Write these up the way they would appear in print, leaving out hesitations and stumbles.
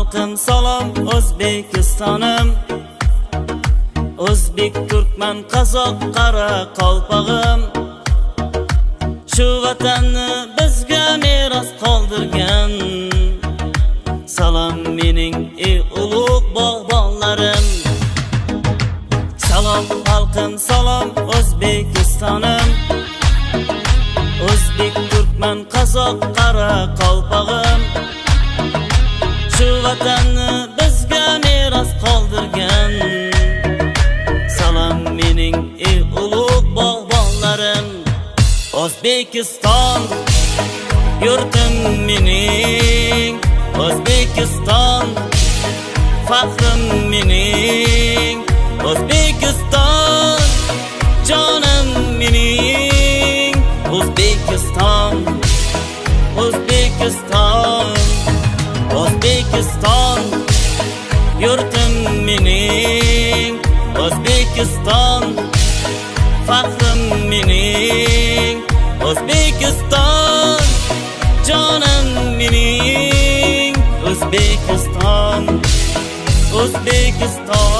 Xalqim salom O'zbekistonim, O'zbek, turkman, qozoq, qora qalpog'im. Shu vatanni bizga meros qoldirgan. Salom mening ey ulug' bog'bonlarim. Salom xalqim salom O'zbekistonim, O'zbek, turkman, qozoq, qora qalpog'im. Shu vatanni bizga meros qoldirgan. Salom mening ey ulug' bog'bonlarim. O'zbekiston yurtim mening, O'zbekiston faxrim mening, O'zbekiston jonim mening, O'zbekiston, O'zbekiston, O'zbekiston yurtim mening, O'zbekiston faxrim mening, O'zbekiston jonim mening, O'zbekiston, O'zbekiston.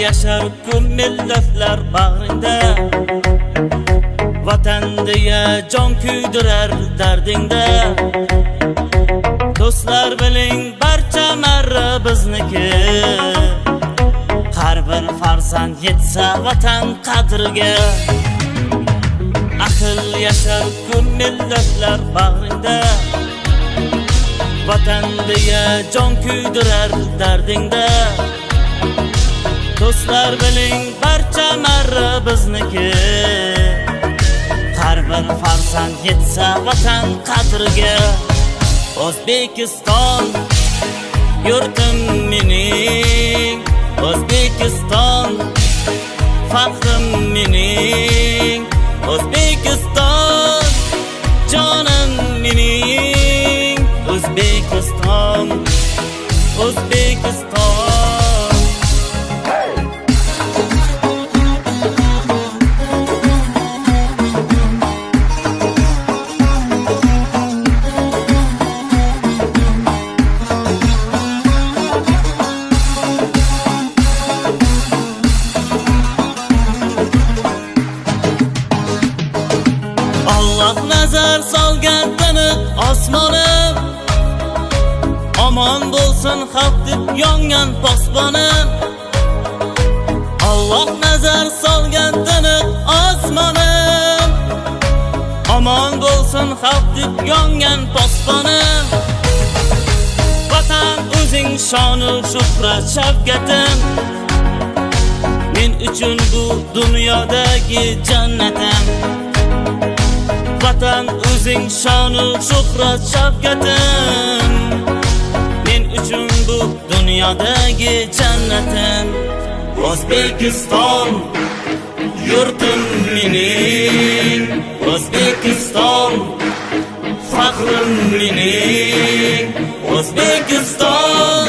Yaşar ko'p millatlar bag'ringda, vatan deya jon kuydirar dardingda. Do'stlar biling barcha marra bizniki, har bir farzand yetsa vatan qadriga. Ahil yashar ko'p millatlar bag'ringda, vatan deya jon kuydirar dardingda. Do'stlar biling barcha marra bizniki, har bir farzand yetsa vatan qadriga. O'zbekiston yurtim mening, O'zbekiston faxrim mening, O'zbekiston jonim mening, O'zbekiston, O'zbekiston. Allah nazar solgan tiniq osmonim, omon bo'lsin xalq deb yongan posbonim. Allah nazar solgan tiniq osmonim, omon bo'lsin xalq deb yongan posbonim. Vatan o'zing shonu shuhrat shavkatim, men uchun bu dunyodagi jannatim. Vatan o'zing shonu shuhrat shavkatim, men uchun bu dunyodagi jannatim. O'zbekiston yurtim mening, O'zbekiston faxrim mening, O'zbekiston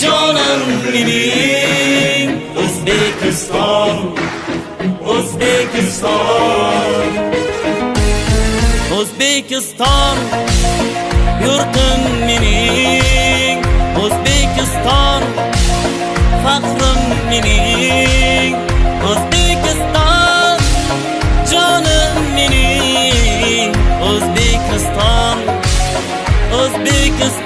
jonim mening, O'zbekiston, O'zbekiston. O'zbekiston yurtim mening, O'zbekiston faxrim mening, O'zbekiston jonim mening, O'zbekiston, O'zbekiston.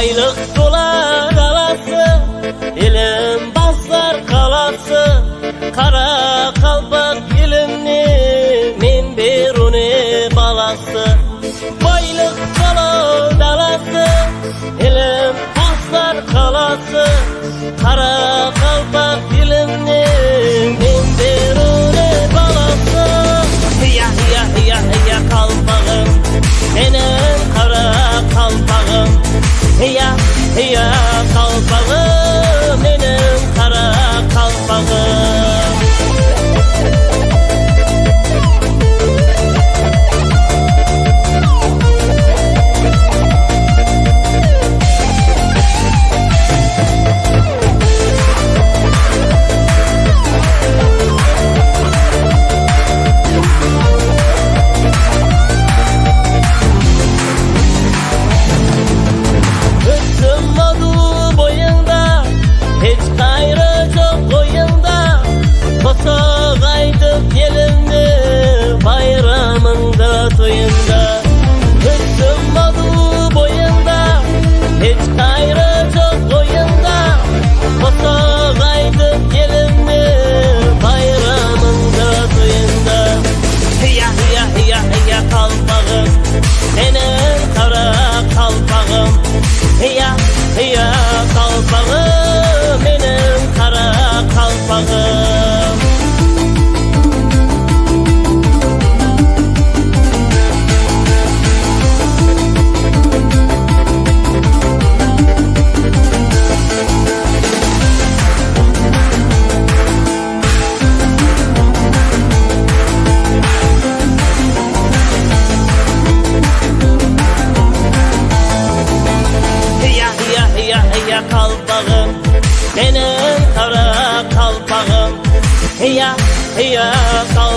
Baylık dolar alası, ilim baslar kalası. Kara kalpak ilimni, min bir uni balası. Baylık dolar alası, ilim baslar kalası. Kara kalpak ilimni, min bir uni balası. Hiya hiya hiya hiya kalpağım, benim kara kalpağım. Hiya hiya kalpağım, benim kara kalpağım. Sağaydık yelimni bayramında toyunda. Hırsınmadı boyunda, hiç gayrı çok oyunda. Sağaydık yelimni bayramında toyunda. Hiya hiya hiya hiya kalpağım, benim kara kalpağım. Hiya hiya kalpağım, benim kara kalpağım. Hiya kalpağım, benim kara kalpağım. Hiya hiya kalpağım.